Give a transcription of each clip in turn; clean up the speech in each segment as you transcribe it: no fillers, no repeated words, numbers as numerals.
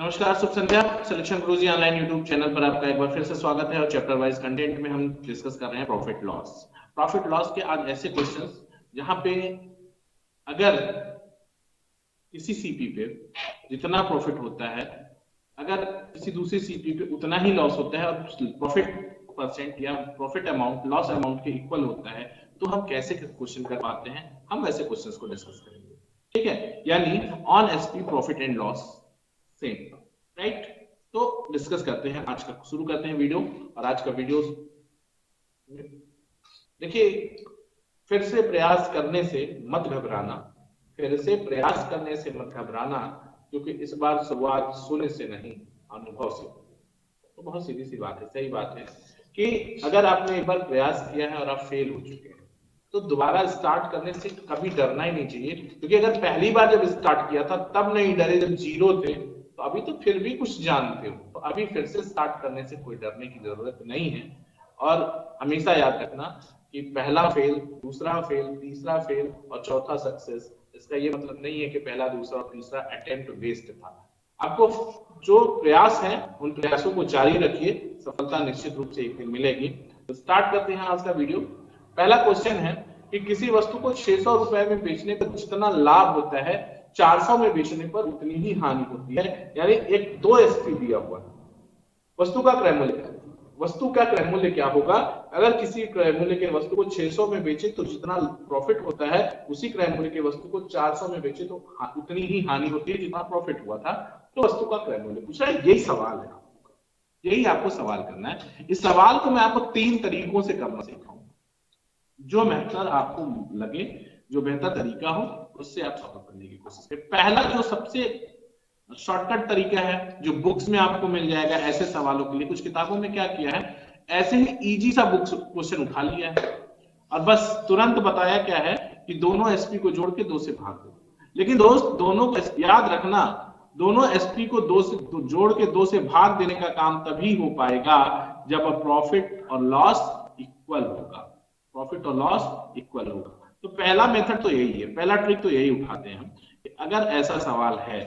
नमस्कार, शुभ संध्या। सिलेक्शन गुरुजी online YouTube channel पर आपका एक बार फिर से स्वागत है और चैप्टर वाइज कंटेंट में हम डिस्कस कर रहे हैं प्रॉफिट लॉस। प्रॉफिट लॉस के आज ऐसे क्वेश्चंस जहां पे अगर किसी सीपी पे जितना प्रॉफिट होता है, अगर किसी दूसरी सीपी पे उतना ही लॉस होता है और प्रॉफिट परसेंट या प्रॉफिट अमाउंट लॉस अमाउंट के इक्वल होता है, तो हम कैसे क्वेश्चन कर पाते हैं, हम वैसे क्वेश्चंस को डिस्कस करेंगे। ठीक है, यानी on SP profit and loss same, right. तो डिस्कस करते हैं, आज का शुरू करते हैं वीडियो। और आज का वीडियो देखिए, फिर से प्रयास करने से मत घबराना, फिर से प्रयास करने से मत घबराना, क्योंकि इस बार शुरुआत शून्य से नहीं, अनुभव से। तो बहुत सीधी सी बात है, सही बात है कि अगर आपने एक बार प्रयास किया है और आप फेल हो चुके हैं, तो दोबारा स्टार्ट करने से कभी डरना ही नहीं चाहिए। क्योंकि अगर पहली बार जब स्टार्ट किया था तब नहीं डरे, जब जीरो थे, तो अभी तो फिर भी कुछ जानते हो, तो अभी फिर से स्टार्ट करने से कोई डरने की जरूरत नहीं है। और हमेशा याद रखना कि पहला फेल, दूसरा फेल, तीसरा फेल और चौथा सक्सेस, इसका ये मतलब नहीं है कि पहला, दूसरा और तीसरा अटेम्प्ट वेस्ट था। आपको जो प्रयास है उन प्रयासों को जारी रखिए, सफलता निश्चित रूप से एक दिन मिलेगी। तो स्टार्ट करते हैं आज का वीडियो। पहला क्वेश्चन है कि किसी वस्तु को 600 रुपए में बेचने पर जितना लाभ होता है, 400 में बेचने पर उतनी ही हानि होती है। यानी एक 2 एसपी दिया हुआ है। वस्तु का क्रय मूल्य, वस्तु का क्रय मूल्य क्या होगा? अगर किसी क्रय मूल्य के वस्तु को 600 में बेचे तो जितना प्रॉफिट होता है, उसी क्रय मूल्य के वस्तु को 400 में बेचे तो उतनी ही हानि होती है जितना प्रॉफिट हुआ था। तो वस्तु का क्रय मूल्य पूछा है, यही सवाल है, यही आपको सवाल करना है। इस सवाल को मैं आपको 3 तरीकों से करना सिखाऊंगा, जो बेहतर आपको लगे, जो बेहतर तरीका हो, उससे आप सॉल्व करने की कोशिश करें। पहला जो सबसे शॉर्टकट तरीका है, जो बुक्स में आपको मिल जाएगा ऐसे सवालों के लिए, कुछ किताबों में क्या किया है, ऐसे ही इजी सा बुक्स क्वेश्चन उठा लिया है और बस तुरंत बताया क्या है कि दोनों एसपी को जोड़ के 2 से भाग दो। लेकिन दोस्त, दोनों को याद रखना, दोनों एसपी को 2 से जोड़ के 2 से भाग देने का काम तभी हो पाएगा जब प्रॉफिट और लॉस इक्वल होगा, प्रॉफिट और लॉस इक्वल होगा। तो पहला मेथड तो यही है, पहला ट्रिक तो यही उठाते हैं हम। अगर ऐसा सवाल है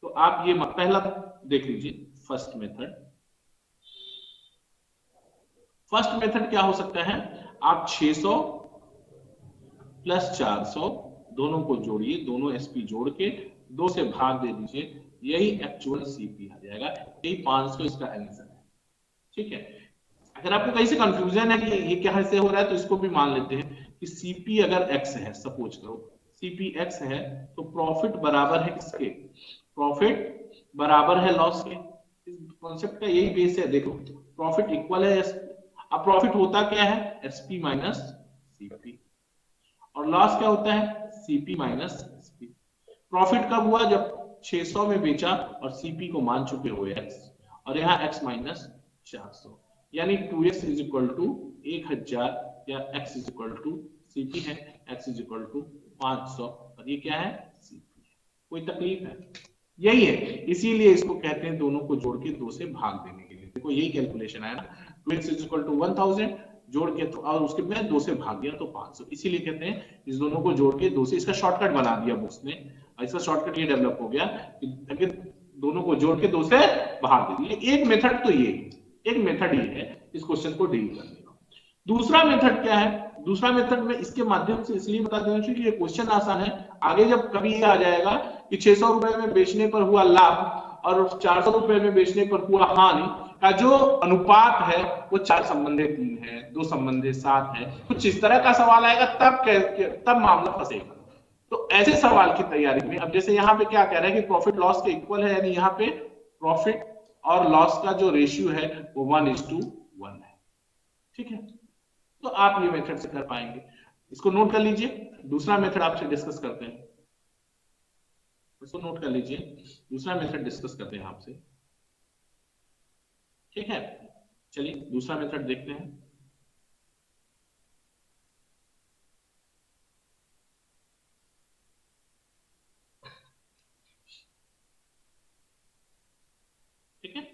तो आप ये पहला देख लीजिए, फर्स्ट मेथड। फर्स्ट मेथड क्या हो सकता है? आप 600 प्लस 400 दोनों को जोड़िए, दोनों एसपी जोड़ के 2 से भाग दे दीजिए, यही एक्चुअल सीपी आ जाएगा, यही 500 इसका आंसर है। ठीक है, अगर आपको कहीं से कंफ्यूजन है कि ये क्या से हो रहा है, तो इसको भी मान लेते हैं कि सीपी अगर एक्स है, सपोज करो सीपी एक्स है, तो प्रॉफिट बराबर है किसके? प्रॉफिट बराबर है लॉस के। इस कॉन्सेप्ट का यही बेस है। देखो, प्रॉफिट इक्वल है एसपी। अब प्रॉफिट होता क्या है? SP minus CP. और लॉस क्या होता है? CP minus SP. प्रॉफिट कब हुआ? जब 600 में बेचा और सीपी को मान चुके हुए एक्स, और यहाँ एक्स माइनस 400, यानी 2x इज इक्वल टू 1000, या x is equal to CP है, x इज इक्वल टू 500, और ये क्या है? सीपी है। कोई तकलीफ है? यही है, इसीलिए इसको कहते हैं दोनों को जोड़ के 2 से भाग देने के लिए। देखो यही कैलकुलेशन है ना, 2x इज इक्वल टू 1000 जोड़ के तो, और उसके बाद 2 से भाग दिया तो 500, इसीलिए कहते हैं इस दोनों को जोड़ के 2 से। इसका शॉर्टकट बना दिया बुक्स ने, इसका शॉर्टकट ये डेवलप हो गया कि अगर दोनों को जोड़ के 2 से भाग दे दिए। एक मेथड तो ये, एक मेथड ये है इस क्वेश्चन को डील करने का। दूसरा मेथड क्या है? दूसरा मेथड में इसके माध्यम से इसलिए बता देना चाहिए कि ये क्वेश्चन आसान है। आगे जब कभी ये आ जाएगा कि 600 रुपए में बेचने पर हुआ लाभ और 400 रुपए में बेचने पर हुआ हानि का जो अनुपात है वो 4 संबंधे 3 है, 2 संबंधे 7 है, कुछ इस तरह का सवाल आएगा, तब मामला फंसेगा। तो ऐसे सवाल की तैयारी में, अब जैसे यहाँ पे क्या कह रहा है कि प्रॉफिट लॉस के इक्वल है, यानी यहाँ पे प्रॉफिट और लॉस का जो रेशियो है वो 1:1 है। ठीक है, तो आप ये मेथड से कर पाएंगे, इसको नोट कर लीजिए। दूसरा मेथड आपसे डिस्कस करते हैं, इसको नोट कर लीजिए, दूसरा मेथड डिस्कस करते हैं आपसे। ठीक है, चलिए दूसरा मेथड देखते हैं। ठीक है,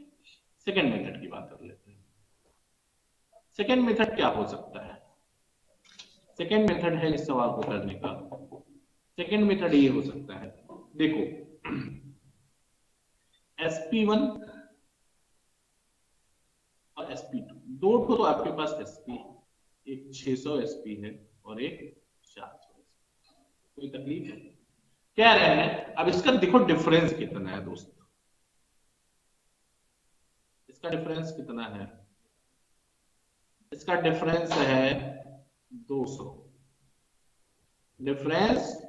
सेकेंड मेथड की बात कर लेते हैं। सेकेंड मेथड क्या हो सकता है? सेकेंड मेथड है इस सवाल को करने का, सेकेंड मेथड ये हो सकता है। देखो, SP1 और SP2 दो ठो तो आपके पास SP है, एक 600 SP है और एक 400 SP। कोई तकलीफ है? कह रहे हैं अब इसका देखो डिफरेंस कितना है दोस्त, इसका डिफरेंस कितना है, इसका डिफरेंस है 200, डिफरेंस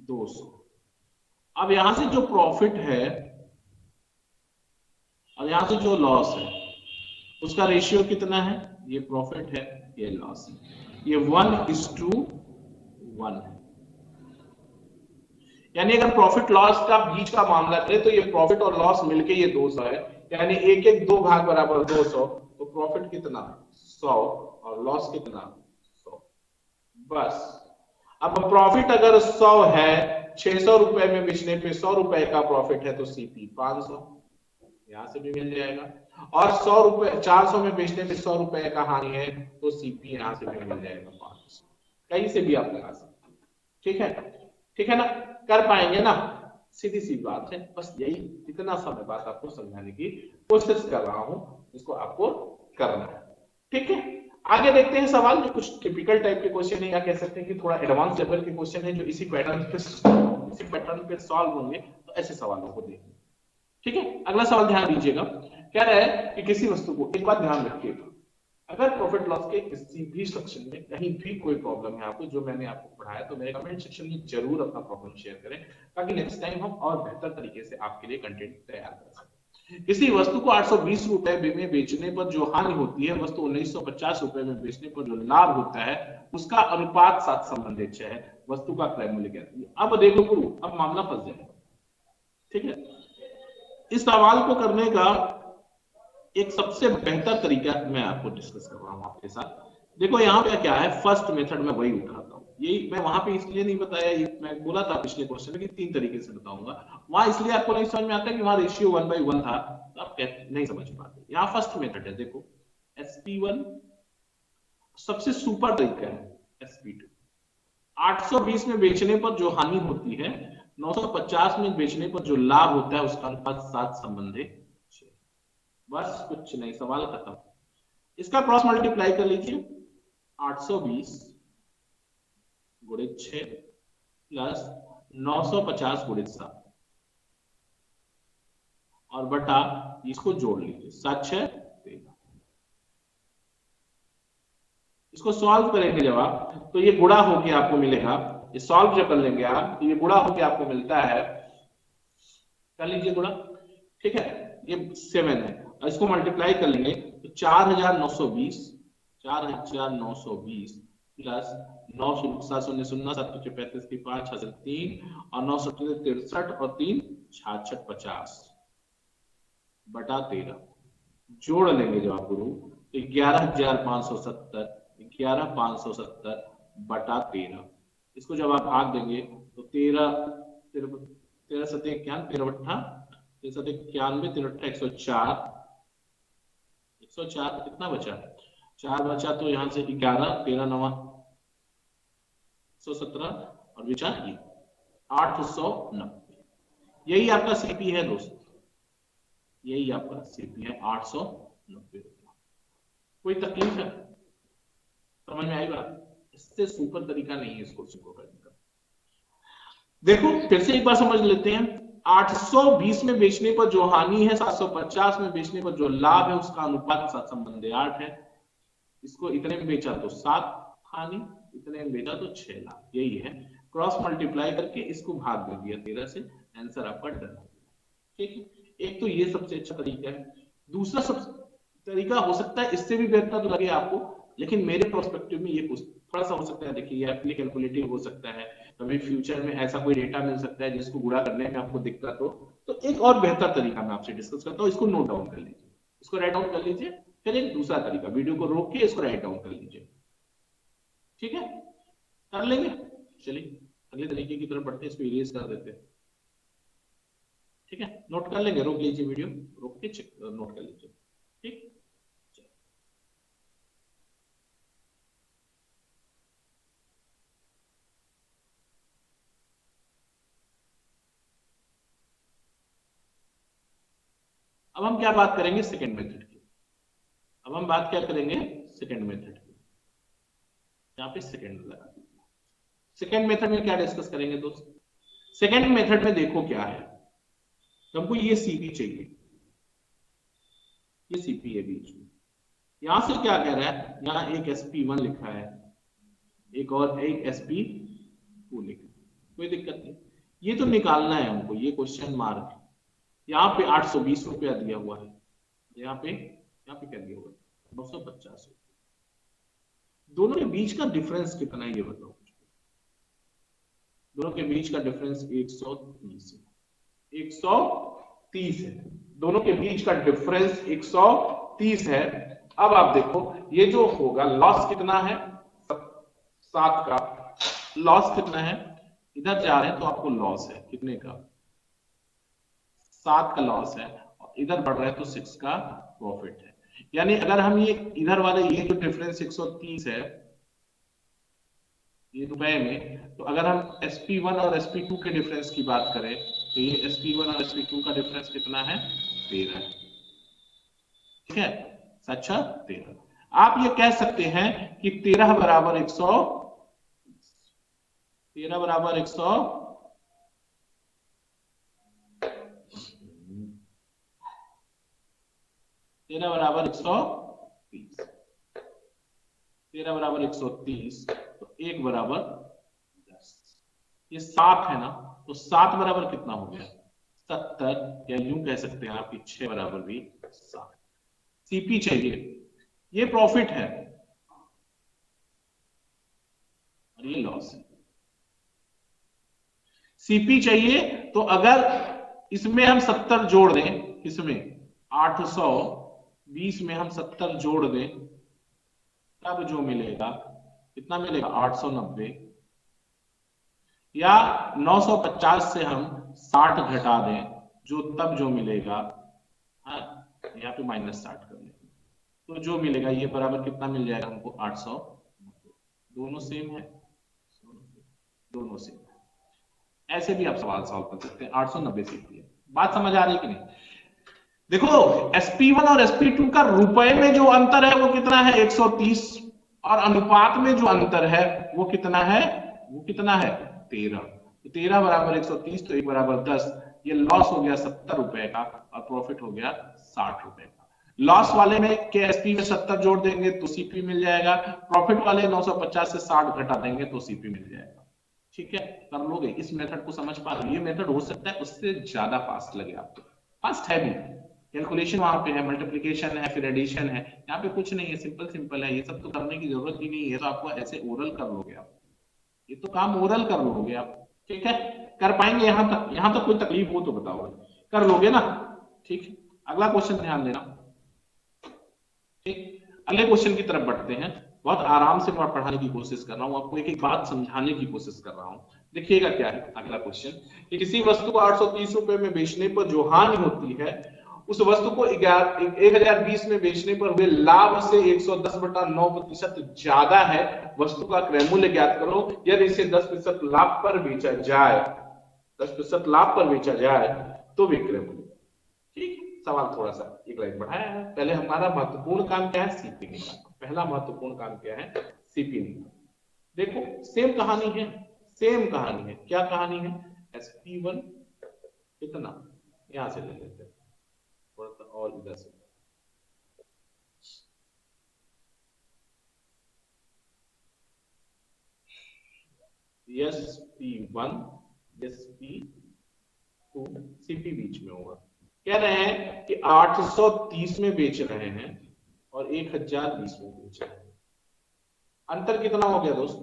200। अब यहां से जो प्रॉफिट है और यहां से जो लॉस है उसका रेशियो कितना है, ये प्रॉफिट है ये लॉस है, ये 1:1 है। यानी अगर प्रॉफिट लॉस का बीच का मामला करें तो ये प्रॉफिट और लॉस मिलके ये 200 है, यानी एक एक दो भाग बराबर 200, तो प्रॉफिट कितना 100 और लॉस कितना 100। बस अब प्रॉफिट अगर 100 है, 600 रुपए में बेचने पे 100 रुपए का प्रॉफिट है तो सीपी 500 यहां से भी मिल जाएगा, और 100 रुपए 400 में बेचने पे 100 रुपए का हानि है तो सीपी यहां से भी मिल जाएगा 500। कहीं से भी आप लगा सकते हैं, ठीक है, ठीक है ना, कर पाएंगे ना, सीधी सी बात है। बस यही इतना सा मैं बात आपको समझाने की कोशिश कर रहा हूं, इसको आपको करना है, ठीक है। आगे देखते हैं सवाल जो कुछ टिपिकल टाइप के क्वेश्चन है या कह सकते हैं कि थोड़ा एडवांस लेवल के क्वेश्चन है जो इसी पैटर्न पे सॉल्व होंगे, तो ऐसे सवालों को देखें, ठीक है। अगला सवाल ध्यान दीजिएगा, कह रहा है कि किसी वस्तु को, एक बात ध्यान रखिएगा, अगर प्रॉफिट लॉस के किसी भी सेक्शन में कहीं भी कोई प्रॉब्लम है आपको जो मैंने आपको पढ़ाया तो मेरे कमेंट सेक्शन में जरूर अपना प्रॉब्लम शेयर करें, ताकि नेक्स्ट टाइम हम और बेहतर तरीके से आपके लिए कंटेंट तैयार कर सकें। किसी वस्तु को 820 रुपए में बेचने पर जो हानि होती है, वस्तु 1950 रुपए में बेचने पर जो लाभ होता है, उसका अनुपात 7 संबंधित है, वस्तु का क्रय मूल्य क्या है। अब देखो गुरु, अब मामला फंस जाएगा, ठीक है। इस सवाल को करने का एक सबसे बेहतर तरीका मैं आपको डिस्कस कर रहा हूं आपके साथ। देखो यहाँ पे क्या है, फर्स्ट मेथड में वही उठाता हूँ, यही मैं वहां पे इसलिए नहीं बताया, ये मैं बोला था पिछले क्वेश्चन में कि 3 तरीके से बताऊंगा, वहां इसलिए आपको नहीं समझ में आता कि वहां रेशियो 1/1 था, तो आप नहीं समझ पाते। यहाँ फर्स्ट मेथड है, देखो SP1 सबसे सुपर तरीका है, SP2 820 में बेचने पर जो हानि होती है, 950 में बेचने पर जो लाभ होता है, उसका अनुपात 7 संबंधित। बस कुछ नहीं, सवाल खत्म। इसका क्रॉस मल्टीप्लाई कर लीजिए, 820 गुणित 6 प्लस 950 गुणित 7 और बटा इसको जोड़ लीजिए, 7 6 13। इसको सॉल्व करेंगे जब आप तो ये गुणा होके आपको मिलेगा, ये सॉल्व जब कर लेंगे आप तो ये गुणा होके आपको मिलता है, कर लीजिए गुणा, ठीक है, ये 7 है और इसको मल्टीप्लाई कर लेंगे तो 4920 4920 प्लस 9 7 शून्य 0 7 5 35 की 5 हासिल 3 और 9 63 और 3 66 50 बटा 13 जोड़ लेंगे जब आप गुरु तो 11,570 11,570 बटा 13। इसको जब आप भाग देंगे तो 13 13 सत्य 91 13 बट्ठा 13 सत्य 91 13 बट्ठा 104 104 कितना बचा, 4 बचा तो यहां से 11 13 9 117 और बचा ये 890। यही आपका सीपी है दोस्त, यही आपका सीपी है 890 रुपया। कोई तकलीफ है, समझ में आई बात, इससे सुपर तरीका नहीं है इस क्वेश्चन को करने का। देखो फिर से एक बार समझ लेते हैं, 820 में बेचने पर जो हानि है, 750 में बेचने पर जो लाभ है, उसका अनुपात 7 संबंधी 8 है। इसको इतने में बेचा तो 7 हानि, इतने में बेचा तो 6 लाभ, यही है। क्रॉस मल्टीप्लाई करके इसको भाग दे दिया 13 से, आंसर आपका डन हो गया, ठीक है। एक तो ये सबसे अच्छा तरीका है। दूसरा सब तरीका हो सकता है इससे भी बेहतर लगे आपको, लेकिन मेरे प्रोस्पेक्टिव में ये थोड़ा सा हो सकता है, देखिए ये आपके लिए कैलकुलेटिव हो सकता है, कभी फ्यूचर में ऐसा कोई डेटा मिल सकता है जिसको गुणा करने में आपको दिक्कत हो, तो एक और बेहतर तरीका मैं आपसे डिस्कस करता हूँ, इसको नोट डाउन कर लीजिए, इसको राइट डाउन कर लीजिए। फिर एक दूसरा तरीका, वीडियो को रोक के इसको राइट डाउन कर लीजिए, ठीक है, कर लेंगे। चलिए अगले तरीके की तरफ बढ़ते हैं, इसको इरेज कर देते हैं, ठीक है, नोट कर लेंगे, रोक लीजिए वीडियो, रोक के नोट कर लीजिए, ठीक। अब हम क्या बात करेंगे सेकेंड मेथड की। अब हम बात क्या करेंगे सेकेंड मेथड की। यहाँ पे सेकेंड लगा दीजिए। सेकेंड मेथड में क्या डिस्कस करेंगे दोस्त? सेकेंड मेथड में देखो क्या है, हमको ये सीपी चाहिए, ये सीपी है बीच में। यहां से क्या कह रहा है, यहाँ एक sp1 लिखा है, एक और एक sp2 लिखा है, कोई दिक्कत नहीं। ये तो निकालना है हमको, ये क्वेश्चन मार्क। यहाँ पे 820 रुपया दिया हुआ है, यहाँ पे क्या दिया हुआ है 950 रुपया। दोनों के बीच का डिफरेंस कितना है ये बताओ। दोनों के बीच का डिफरेंस 130 है, 130 है। दोनों के बीच का डिफरेंस 130 है। अब आप देखो ये जो होगा लॉस कितना है, 7 का लॉस कितना है, इधर जा रहे हैं तो आपको लॉस है कितने का, 7 का लॉस है, और इधर बढ़ रहा है तो 6 का प्रॉफिट है। यानी अगर हम ये इधर वाले ये जो डिफरेंस 130 है ये रुपए में, तो अगर हम sp1 और sp2 के डिफरेंस की बात करें तो ये sp1 और sp2 का डिफरेंस कितना है 13, ठीक है, अच्छा 13। आप ये कह सकते हैं कि 13 बराबर 100, 13 बराबर 100, 13 बराबर 130, 13 बराबर 130, तो 1 बराबर 10, ये 7 है ना, तो 7 बराबर कितना हो गया 70, या यूं कह सकते हैं आपकी 6 बराबर भी 7। सीपी चाहिए, ये प्रॉफिट है और ये लॉस है। सीपी चाहिए तो अगर इसमें हम 70 जोड़ दें, इसमें 820 में हम 70 जोड़ दें, तब जो मिलेगा कितना मिलेगा 890, या 950 से हम 60 घटा दें जो तब जो मिलेगा, हाँ यहाँ पे -60 कर लेंगे तो जो मिलेगा ये बराबर कितना मिल जाएगा हमको 890। दोनों सेम है, दोनों सेम है। ऐसे भी आप सवाल सॉल्व कर सकते हैं। 890 सीपी है, बात समझ आ रही है कि नहीं? देखो sp1 और sp2 का रुपए में जो अंतर है वो कितना है 130, और अनुपात में जो अंतर है वो कितना है, वो कितना है 13। तो 13 बराबर 130, तो 1 बराबर 10। ये लॉस हो गया 70 रुपए का और प्रॉफिट हो गया 60 रुपए का। लॉस वाले में के एसपी में 70 जोड़ देंगे तो सीपी मिल जाएगा, प्रॉफिट वाले 950 से 60 घटा देंगे तो सीपी मिल जाएगा। ठीक है, कर लोगे इस मेथड को, समझ पा रहे हो? ये मेथड हो सकता है उससे ज्यादा फास्ट लगे आपको, फास्ट है भी, कैलकुलेशन वहां पे है, मल्टीप्लिकेशन है, फिर एडिशन है, यहाँ पे कुछ नहीं है, सिंपल सिंपल है, ये सब तो करने की जरूरत ही नहीं है, तो आपको ऐसे ओरल कर लोगे आप, ये तो काम ओरल कर लोगे आप। ठीक है, कर पाएंगे यहाँ तक? यहाँ तक कोई तकलीफ हो तो बताओ, कर लोगे ना? ठीक, अगला क्वेश्चन ध्यान देना। ठीक, अगले क्वेश्चन की तरफ बढ़ते हैं। बहुत आराम से मैं पढ़ाने की कोशिश कर रहा हूँ, आपको एक एक बात समझाने की कोशिश कर रहा हूँ। देखिएगा क्या है अगला क्वेश्चन, कि किसी वस्तु को 830 रुपए में बेचने पर जो हानि होती है उस वस्तु को 1020 में बेचने पर हुए लाभ से 110/9% ज्यादा है। वस्तु का क्रय मूल्य ज्ञात करो। यदि इसे 10% लाभ पर बेचा जाए, 10% लाभ पर बेचा जाए तो विक्रय मूल्य। ठीक, सवाल थोड़ा सा एक लाइन बढ़ाया है। पहले हमारा महत्वपूर्ण काम क्या है, सीपी निकालना। पहला महत्वपूर्ण काम क्या है, सीपी निकालना। देखो सेम कहानी है, सेम कहानी है। क्या कहानी है, sp1 कितना, यहां से ले लेते हैं थोड़ा सा और इधर से, sp1 sp2 सीपी बीच में होगा। कह रहे हैं कि 830 में बेच रहे हैं और 1020 में बेच रहे हैं। अंतर कितना हो गया दोस्त,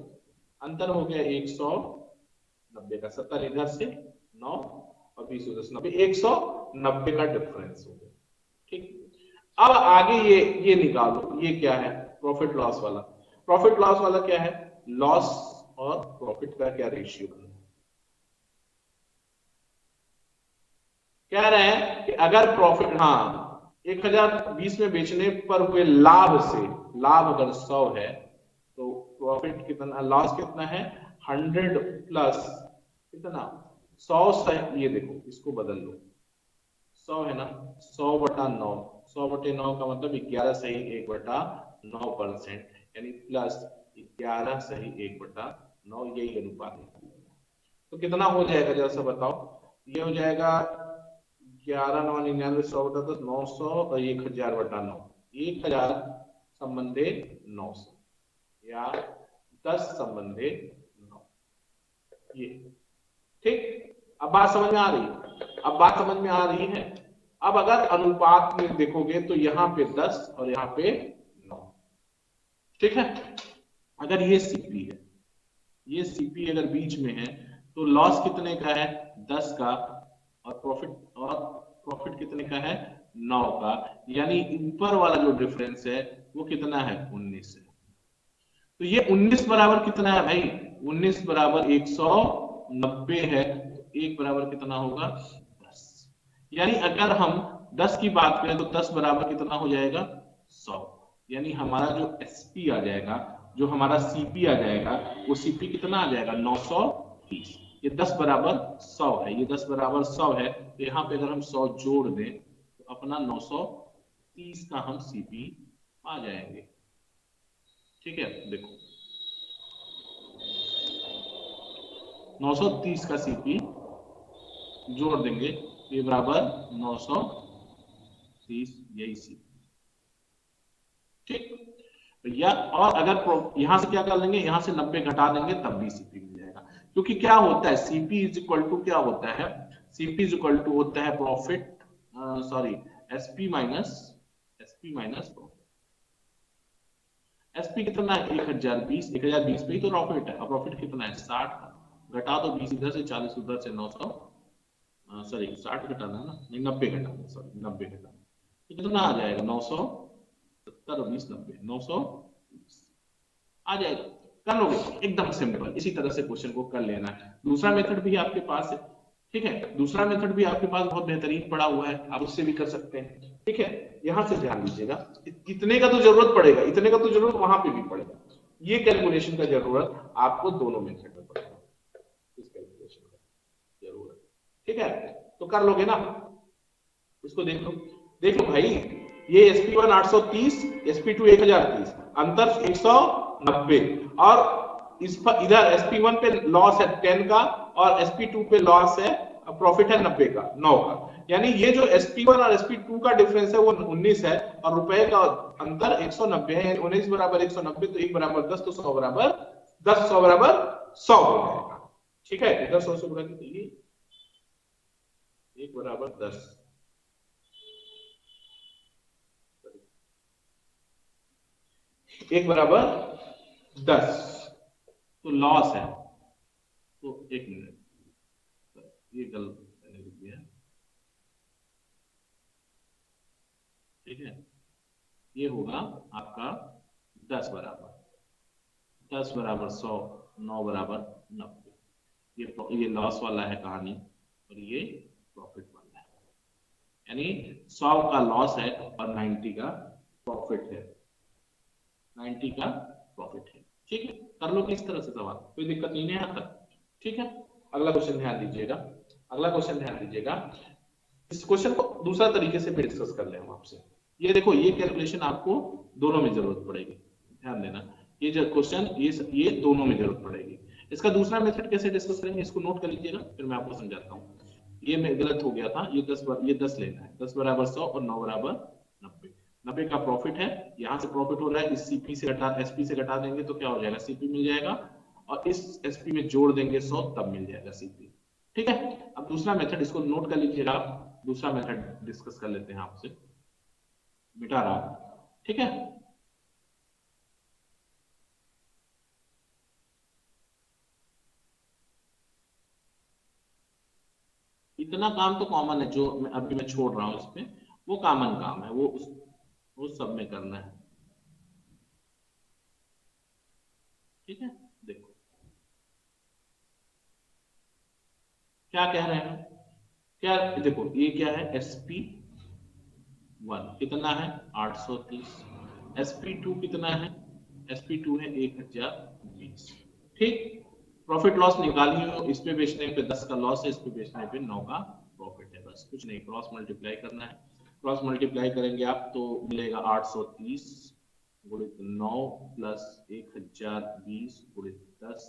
अंतर हो गया 190 का, 70 इधर से 9 और 20 उधर से 90, 190 का डिफरेंस हो गया। ठीक, अब आगे ये निकालो, ये क्या है, प्रॉफिट लॉस वाला। प्रॉफिट लॉस वाला क्या है, लॉस और प्रॉफिट का क्या रेशियो है। कह रहे हैं कि अगर प्रॉफिट, हाँ 1020 में बेचने पर हुए लाभ से, लाभ अगर 100 है तो प्रॉफिट कितना, लॉस कितना है 100 प्लस कितना 100 से, ये देखो इसको बदल लो, 100 है ना, 100/9, 100/9 का मतलब 11 सही 1/9%, यानी प्लस 11 सही 1/9, यही अनुपात है। तो कितना हो जाएगा जरा सा बताओ, ये हो जाएगा 11×9 = 99, 100/10, 900 और 1000/9, 1000 संबंधे 900 या 10 संबंधे 9, ये ठीक। अब बात समझ में आ रही है, अब बात समझ में आ रही है। अब अगर अनुपात में देखोगे तो यहाँ पे 10 और यहाँ पे 9, ठीक है। अगर ये सीपी है, ये सीपी अगर बीच में है तो लॉस कितने का है, 10 का, और प्रॉफिट कितने का है, 9 का, यानी ऊपर वाला जो डिफरेंस है वो कितना है, 19 है। तो ये 19 बराबर कितना है भाई, 19 बराबर 190 है, तो 1 बराबर कितना होगा, 10। यानी अगर हम 10 की बात करें तो 10 बराबर कितना हो जाएगा, 100। यानी हमारा जो एसपी आ जाएगा, जो हमारा सीपी आ जाएगा, वो सीपी कितना आ जाएगा, 930। ये 10 बराबर 100 है, ये 10 बराबर 100 है, तो यहाँ पे अगर हम 100 जोड़ दें तो अपना 930 का हम सीपी आ जाएंगे। ठीक है, देखो 930 का सीपी जोड़ देंगे, ये बराबर 930, यही सीपी, ठीक। या और अगर यहां से क्या कर लेंगे, यहां से 90 घटा देंगे तब भी सीपी मिल जाएगा। क्योंकि क्या होता है, सीपी इज इक्वल टू क्या होता है, सीपी इज इक्वल टू होता है profit, sorry, SP minus profit. SP कितना है, 1020, 1020 पे ही तो प्रॉफिट है, और प्रॉफिट कितना है, 60 का, घटा दो 20 इधर से, 40 उधर से, 900, सॉरी 60 घटाना है ना, नहीं 90 घटाना, सॉरी 90 घटाना, तो कितना आ जाएगा, 970 और 20, 90, 920 आ जाएगा। कर लोगे, एकदम सिंपल, इसी तरह से क्वेश्चन को कर लेना है। दूसरा मेथड भी आपके पास है, ठीक है, दूसरा मेथड भी आपके पास बहुत बेहतरीन पड़ा हुआ है, आप उससे भी कर सकते हैं, ठीक है। यहां से ध्यान दीजिएगा, इतने का तो जरूरत पड़ेगा, इतने का तो जरूरत वहां पे भी पड़ेगा, ये कैलकुलेशन का जरूरत आपको दोनों मेथड में पड़ेगा, इस कैलकुलेशन का जरूरत, ठीक है। तो कर लोगे ना, इसको देख लो भाई, ये sp1 830, sp2 1030, अंतर 190, और इस पर इधर sp1 पे लॉस है 10 का और sp2 पे लॉस है, प्रॉफिट है 90 का, 9 का, यानी ये जो sp1 और sp2 का डिफरेंस है वो 19 है, और रुपए का अंतर 190 है, 19 बराबर 190, तो 1 बराबर 10, तो 100 बराबर 10, 100 बराबर 100 हो जाएगा, ठीक है। इधर 100 से बुला के 1 बराबर 10, 1 बराबर 10, तो लॉस है, तो 1 मिनट, ये गलत मैंने लिख दिया, ठीक है। ये होगा आपका 10 बराबर 100, 9 बराबर 90, ये लॉस वाला है कहानी, और ये प्रॉफिट वाला है, यानी 100 का लॉस है और 90 का प्रॉफिट है, 90 का प्रॉफिट है, ठीक है। कर लो किस तरह से सवाल, कोई दिक्कत नहीं है यहाँ तक, ठीक है। अगला क्वेश्चन ध्यान दीजिएगा, अगला क्वेश्चन ध्यान दीजिएगा, इस क्वेश्चन को दूसरा तरीके से भी डिस्कस कर ले हम आपसे। ये देखो, ये कैलकुलेशन आपको दोनों में जरूरत पड़ेगी, ध्यान देना, ये जो क्वेश्चन ये दोनों में जरूरत पड़ेगी। इसका दूसरा मेथड कैसे डिस्कस करेंगे, इसको नोट कर लीजिएगा, फिर मैं आपको समझाता हूँ। ये मैं गलत हो गया था, ये 10 लेना है, 10 बराबर 100 और 9 बराबर 90, 90 का प्रॉफिट है, यहाँ से प्रॉफिट हो रहा है, इस सीपी से घटा, एसपी से घटा देंगे तो क्या हो जाएगा, सीपी मिल जाएगा, और इस एसपी में जोड़ देंगे 100, तब मिल जाएगा सीपी, ठीक है। अब दूसरा मेथड, इसको नोट कर लीजिएगा आप, दूसरा मेथड डिस्कस कर लेते हैं आपसे, मिटा रहा, ठीक है। इतना काम तो कॉमन है, जो अभी मैं छोड़ रहा हूं इसमें, वो कॉमन काम है, वो सब में करना है, ठीक है। देखो क्या कह रहे हैं, क्या देखो, ये क्या है, SP1 कितना है, 830, SP2 कितना है, SP2 है 1020, ठीक। प्रॉफिट लॉस निकालिए, इस पे बेचने पे 10 का लॉस है, इस पे बेचने पे 9 का प्रॉफिट है, बस बस कुछ नहीं, क्रॉस मल्टीप्लाई करना है। क्रॉस मल्टीप्लाई करेंगे आप तो मिलेगा 830 गुणित 9 प्लस 1020 गुणित 10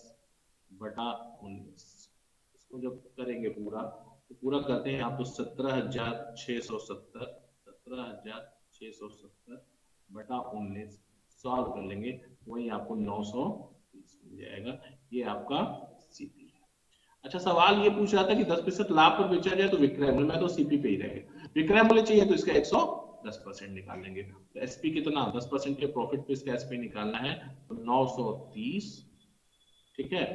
बटा 19। इसको जब करेंगे पूरा तो पूरा करते हैं आप तो 17,670 बटा 19 सॉल्व कर लेंगे, वही आपको 930 मिल जाएगा। ये आपका सीपी है। अच्छा, सवाल ये पूछ रहा था कि 10% लाभ पर बेचा जाए तो विक्रय मूल्य, मैं तो सीपी पे ही रहेगा। विक्रय मूल्य चाहिए तो इसका 110% निकाल लेंगे। तो एसपी कितना, 10% के प्रॉफिट पे इसका एसपी निकालना है तो 930, ठीक है,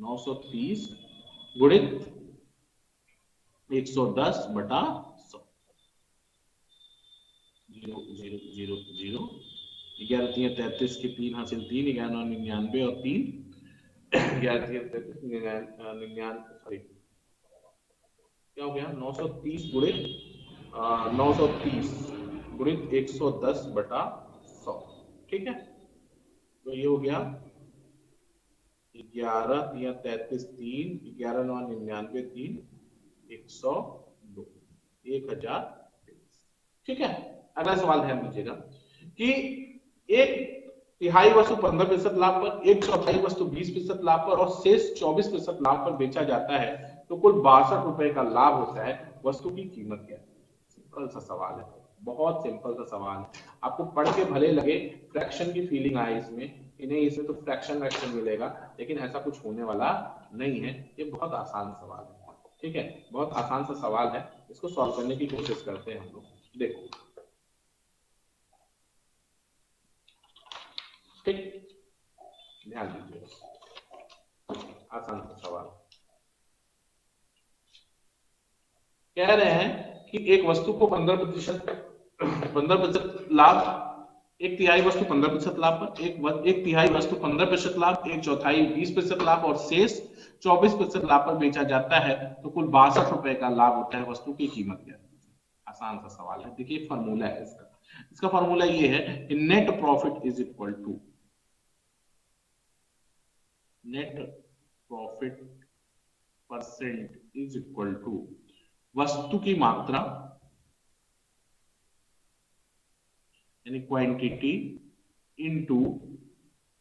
930 गुणित 110 बटा 100, 0,0,0,0, 11 3 33 के 3 हासिल 3, 11 9 99 और 3 11 3 33 99, सॉरी क्या हो गया, 930 गुणित 930 गुणित 110 बटा 100, ठीक है। तो ये हो गया 11 3 33 3, 11 9 99 3, 102, 1023, ठीक है। अगला सवाल ध्यान दीजिएगा कि एक तिहाई वस्तु 15% लाभ पर, एक चौथाई वस्तु 20% लाभ पर और शेष 24% लाभ पर बेचा जाता है तो कुल 62 रुपए का लाभ होता है। वस्तु की कीमत क्या है? सिंपल सा सवाल है, बहुत सिंपल सा सवाल है। आपको पढ़ के भले लगे फ्रैक्शन की फीलिंग आए इसमें कि नहीं इसमें तो फ्रैक्शन मिलेगा, लेकिन ऐसा कुछ होने वाला नहीं है। ये बहुत आसान सवाल है, ठीक है, बहुत आसान सा सवाल है। इसको सॉल्व करने की कोशिश करते हैं हम लोग। देखो, ठीक, ध्यान दीजिए, आसान सा सवाल। कह रहे हैं कि एक वस्तु को 15% लाभ, एक तिहाई वस्तु 15% लाभ पर, एक तिहाई वस्तु 15% लाभ, एक चौथाई 20% लाभ और शेष 24% लाभ पर बेचा जाता है तो कुल 62 रुपए का लाभ होता है। वस्तु की कीमत क्या है? आसान सा सवाल है। देखिए फॉर्मूला है इसका, इसका फॉर्मूला ये है कि net profit is equal to net profit percent is equal to वस्तु की मात्रा यानी क्वांटिटी इनटू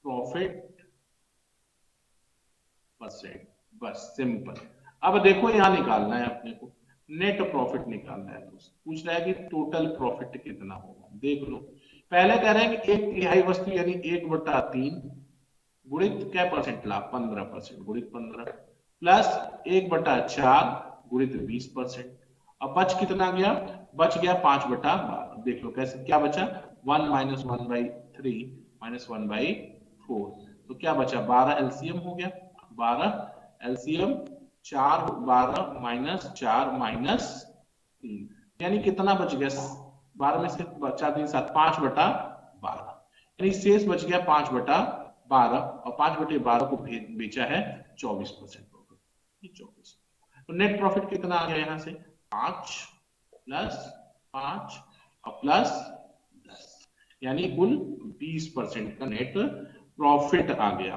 प्रॉफिट परसेंट, बस सिंपल। अब देखो यहां निकालना है अपने को, नेट प्रॉफिट निकालना है। तो पूछ रहा है कि टोटल प्रॉफिट कितना होगा, देख लो। पहले कह रहे हैं कि एक तिहाई वस्तु यानी 1/3 गुणित क्या परसेंट लाभ, 15% गुणित 15 प्लस 1/4 गुणित 20%। अब बच कितना गया, बच गया 5/12। देख लो कैसे, क्या बचा, 1 माइनस 1/3 माइनस 1/4, तो क्या बचा 12 एलसीएम हो गया, 12 एलसीएम 4 12 माइनस 4 माइनस 3, यानी कितना बच गया, 12 में से 4 3 7 5/12, यानी शेष बच गया 5/12 और 5/12 को बेचा है 24% प्रॉफिट, 24। तो नेट प्रॉफिट कितना आ गया यहां से, 5 प्लस 5 और प्लस 10, यानी कुल 20% का नेट प्रॉफिट आ गया।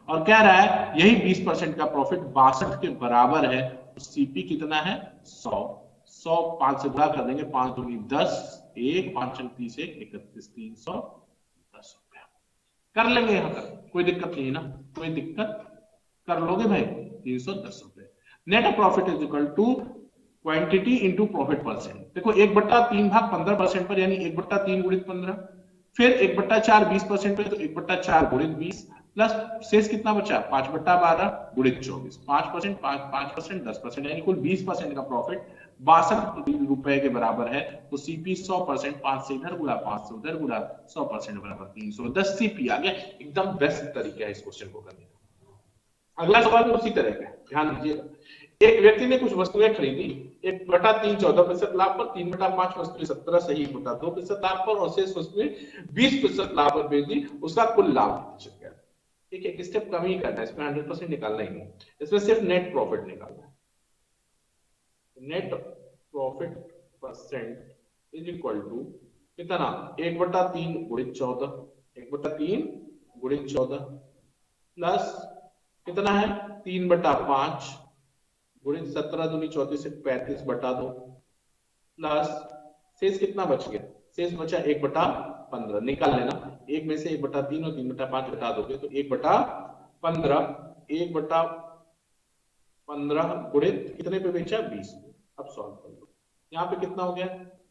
और कह रहा है यही 20% का प्रॉफिट 62 के बराबर है। तो सीपी कितना है, 100, 100 5 से गुणा कर देंगे, 5 दूनी 10, 1 5 30 1 31, 310 रुपया कर लेंगे। यहां तक कोई दिक्कत नहीं ना, कोई दिक्कत, कर लोगे भाई, 310 रुपए। Net profit is equal to quantity into profit percent. देखो 1/3 भाग 15% पर, यानी 1/3 गुणित 15, फिर 1/4 20% पे, तो 1/4 गुणित 20 प्लस शेष कितना बचा, 5/12 गुणित 24, 5% 5% 10%, यानी कुल 20% का प्रॉफिट 62 रुपए के बराबर है। तो सीपी 100%, 5 से इधर गुणा 5 से उधर गुणा, 100% बराबर 310 सीपी आ गया। एकदम बेस्ट तरीका है इस क्वेश्चन को करने का। अगला सवाल उसी तरह का, ध्यान दीजिएगा। एक व्यक्ति ने कुछ वस्तुएं खरीदी, 1/3 14% लाभ पर, 3/5 वस्तुएं 17 सही 1/2% लाभ पर और शेष वस्तुएं 20% लाभ पर बेच दी। उसका कुल लाभ कितना गया? ठीक है, एक स्टेप कम ही करना है, इसमें 100% निकालना ही नहीं, इसमें सिर्फ नेट प्रॉफिट निकालना है। Net profit percent is equal to कितना, 1/3 गुणित 14, 1/3 गुणित 14 प्लस कितना है 3/5 गुणित 17 दूनी 34 से 35/2 प्लस शेष कितना बच गया, शेष बचा 1/15, निकाल लेना, 1 में से 1/3 और 3/5 घटा दोगे तो 1/15, 1/15 गुणित कितने पे बेचा 20। अब सॉल्व कर लो, यहाँ पे कितना हो गया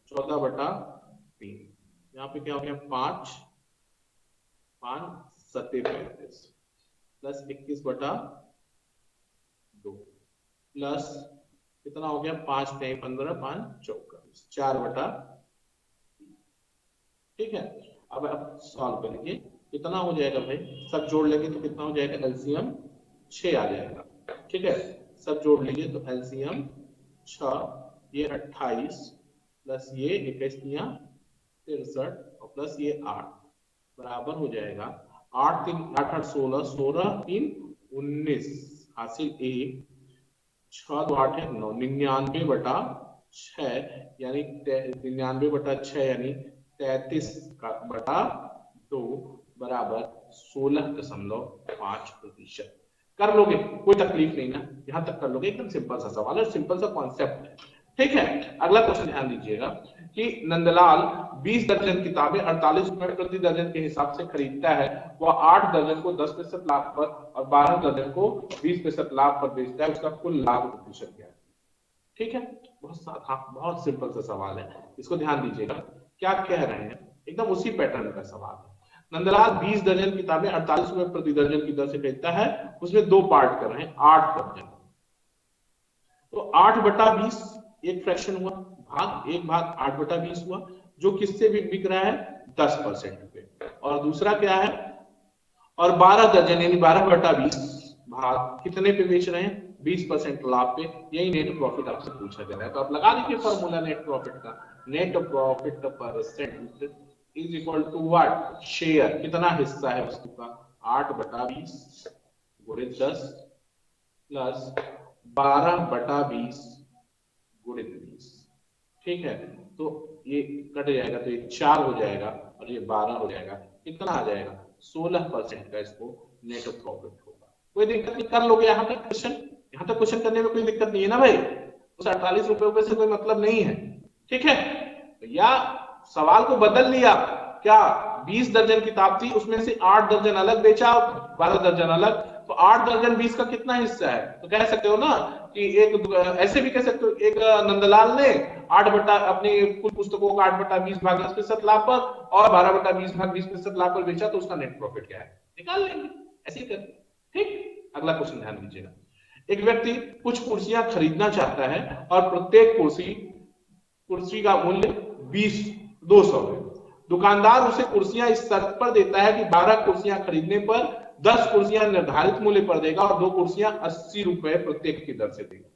14/3, यहाँ पे क्या हो गया 5 7 35 प्लस 21/2 प्लस कितना हो गया 5 3 15 5 24 4/, ठीक है। अब सॉल्व करेंगे, कितना हो जाएगा भाई, सब जोड़ लेंगे तो कितना हो जाएगा, एलसीएम 6 आ जाएगा, ठीक है। सब जोड़ लेंगे तो एलसीएम 6, ये 28 प्लस ये 21 63 और प्लस ये 8 बराबर हो जाएगा 8 3 8 8 16 16 3 19 हासिल 1 6 2 8 है 9 99/6 यानी 99/6 यानी 33/2 बराबर 16.5%। कर लोगे, कोई तकलीफ नहीं ना, यहां तक कर लोगे, एकदम सिंपल सा सवाल है, सिंपल सा कॉन्सेप्ट है, ठीक है। अगला क्वेश्चन ध्यान दीजिएगा कि नंदलाल 20 दर्जन किताबें 48 रुपए प्रति दर्जन के हिसाब से खरीदता है, वह 8 दर्जन को 10% लाभ पर और 12 दर्जन को 20% लाभ पर बेचता है, उसका कुल लाभ प्रतिशत क्या है, ठीक है। बहुत सिंपल सा सवाल है, इसको ध्यान दीजिएगा क्या कह रहे हैं, एकदम उसी पैटर्न का सवाल है। नंदलाल 20 दर्जन किताबें 48 रुपए प्रति दर्जन की दर से खरीदता है, उसमें 2 पार्ट कर रहे हैं, 8 दर्जन, तो 8/20 एक फ्रैक्शन हुआ, भाग 8/20 हुआ, जो किससे भी बिक रहा है 10% पे, और दूसरा क्या है, और 12 दर्जन यानी 12/20 भाग कितने पे बेच रहे हैं 20% लाभ पे, यही नेट प्रॉफिट आपसे पूछा जा रहा है। तो आप लगा लीजिए फॉर्मूला नेट प्रॉफिट का, net profit percent is equal to what, share, कितना हिस्सा है वस्तु का 8/20 गुणित 10 प्लस 12/20 गुणित 20, ठीक है। तो ये कट जाएगा तो ये 4 हो जाएगा और ये 12 हो जाएगा, कितना आ जाएगा 16% का इसको नेट प्रॉफिट होगा। कोई दिक्कत नहीं, कर लोगे यहाँ तक क्वेश्चन, यहाँ तक क्वेश्चन करने में कोई दिक्कत नहीं है ना भाई, उस 48 रुपए से कोई मतलब नहीं है, ठीक है। या सवाल को बदल लिया, क्या 20 दर्जन किताब थी, उसमें से 8 दर्जन अलग बेचा, 12 दर्जन अलग, तो 8 दर्जन 20 का कितना हिस्सा है, तो कह सकते हो ना कि एक, ऐसे भी कह सकते हो, एक नंदलाल ने 8 बटा अपनी कुल पुस्तकों का 8/20 भाग 10% लाभ पर और 12/20 भाग 20% लाभ पर बेचा, तो उसका नेट प्रॉफिट क्या है निकाल लेंगे, ऐसे ही करके, ठीक। अगला क्वेश्चन ध्यान दीजिएगा, एक व्यक्ति कुछ कुर्सियां खरीदना चाहता है और प्रत्येक कुर्सी का मूल्य 200 है, दुकानदार उसे कुर्सियां इस शर्त पर देता है कि 12 कुर्सियां खरीदने पर 10 कुर्सियां निर्धारित मूल्य पर देगा और 2 कुर्सियां 80 रुपए प्रत्येक की दर से देगा,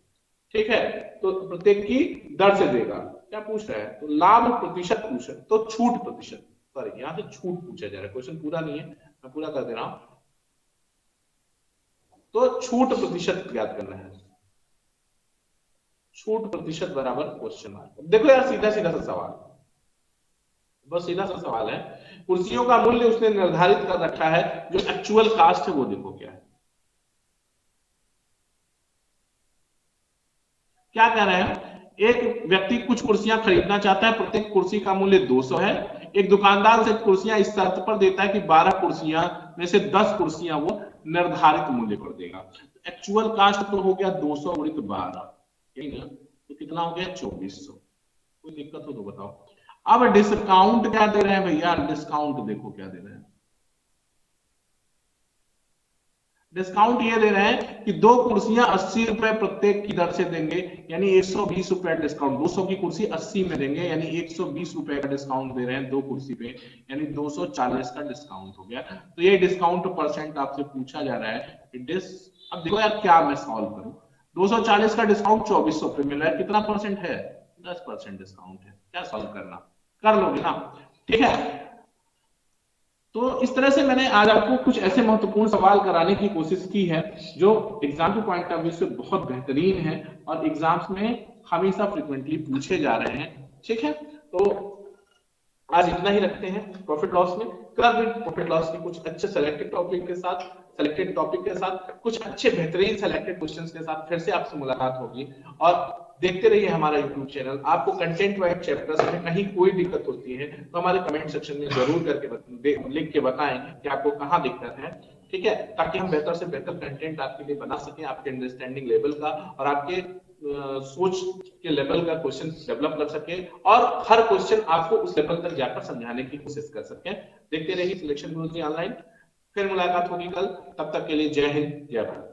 ठीक है। तो प्रत्येक की दर से देगा, क्या पूछ रहा है, तो लाभ प्रतिशत पूछ रहा है, तो छूट प्रतिशत, सॉरी यहां से छूट पूछा जा रहा है, क्वेश्चन पूरा नहीं है, मैं पूरा कर दे रहा हूं। तो छूट प्रतिशत ज्ञात करना है, छूट प्रतिशत बराबर क्वेश्चन मार्क। देखो यार सीधा सीधा सा सवाल, बस सीधा सा सवाल है, कुर्सियों का मूल्य उसने निर्धारित कर रखा है, जो एक्चुअल कास्ट है वो देखो क्या है, क्या कह रहे हैं, एक व्यक्ति कुछ कुर्सियां खरीदना चाहता है, प्रत्येक कुर्सी का मूल्य 200 है, एक दुकानदार उसे कुर्सियां इस शर्त पर देता है कि 12 कुर्सियां में से 10 कुर्सियां वो निर्धारित मूल्य पर देगा। एक्चुअल कास्ट तो हो गया 200 गुणित 12, तो कितना हो गया 2400, कोई दिक्कत हो तो बताओ। अब डिस्काउंट क्या दे रहे हैं भैया, डिस्काउंट देखो क्या दे रहे हैं, डिस्काउंट ये दे रहे हैं कि 2 कुर्सियां 80 रुपए प्रत्येक की दर से देंगे, यानी 120 रुपए डिस्काउंट, 200 की कुर्सी 80 में देंगे, यानी 120 रुपए का डिस्काउंट दे रहे हैं 2 कुर्सी पे, यानी 240 का डिस्काउंट हो गया। तो ये डिस्काउंट परसेंट आपसे पूछा जा रहा है। अब देखो यार क्या मैं सॉल्व करूं, 240 का डिस्काउंट 2400 पे मिल रहा है, कितना परसेंट है 10% डिस्काउंट है, क्या सॉल्व करना, कर लोगे ना, ठीक है। तो इस तरह से मैंने आज आपको कुछ ऐसे महत्वपूर्ण सवाल कराने की कोशिश की है जो एग्जाम के पॉइंट ऑफ व्यू से बहुत बेहतरीन है और एग्जाम्स में हमेशा फ्रिक्वेंटली पूछे जा रहे हैं, ठीक है। तो आज इतना ही रखते हैं प्रॉफिट लॉस में, कल भी प्रॉफिट लॉस के कुछ अच्छे सेलेक्टेड टॉपिक के साथ कुछ अच्छे बेहतरीन सेलेक्टेड क्वेश्चंस के साथ फिर से आपसे मुलाकात होगी। और देखते रहिए हमारा यूट्यूब चैनल। आपको कंटेंट वाइज चैप्टर्स में कहीं कोई दिक्कत होती है तो हमारे कमेंट सेक्शन में जरूर करके लिख के बताएं कि आपको कहाँ दिक्कत है, ठीक है, ताकि हम बेहतर से बेहतर कंटेंट आपके लिए बना सकें, आपके अंडरस्टैंडिंग लेवल का और आपके सोच के लेवल का क्वेश्चन डेवलप कर सके और हर क्वेश्चन आपको उस लेवल तक जाकर समझाने की कोशिश कर सके। देखते रहिए सिलेक्शन गुरुजी ऑनलाइन। फिर मुलाकात होगी कल, तब तक के लिए जय हिंद जय भारत।